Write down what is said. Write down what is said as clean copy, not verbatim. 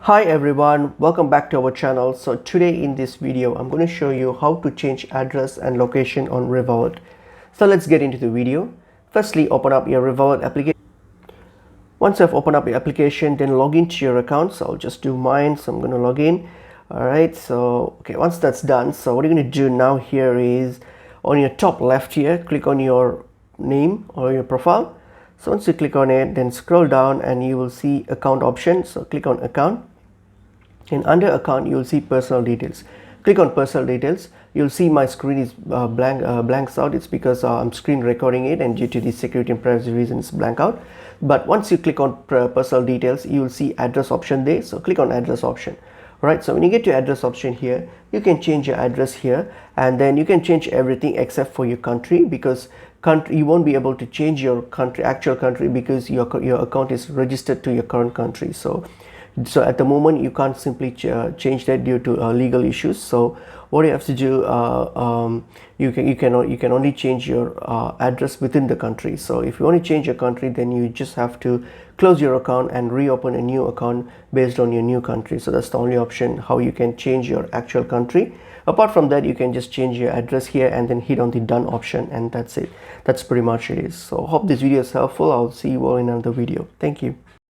Hi everyone, welcome back to our channel. So today in this video I'm going to show you how to change address and location on Revolut. So let's get into the video. Firstly, open up your Revolut application. Once I've opened up your application, then log into your account. So I'll just do mine. So I'm going to log in. Alright, so okay, once that's done, so what you're going to do now here is on your top left here, click on your name or your profile. So once you click on it, then scroll down and you will see account option. So click on account. And under account you will see personal details. Click on personal details. You'll see my screen is blanks out. It's because I'm screen recording it, and due to the security and privacy reasons blank out. But once you click on personal details, you will see address option there. So click on address option. Right, so when you get to address option here, you can change your address here, and then you can change everything except for your country, because country you won't be able to change your country, actual country, because your account is registered to your current country. So at the moment you can't simply change that due to legal issues. So what you have to do, you can only change your address within the country. So if you want to change your country, then you just have to close your account and reopen a new account based on your new country. So that's the only option how you can change your actual country. Apart from that, you can just change your address here and then hit on the done option, and that's it. That's pretty much it is. So hope this video is helpful. I'll see you all in another video. Thank you.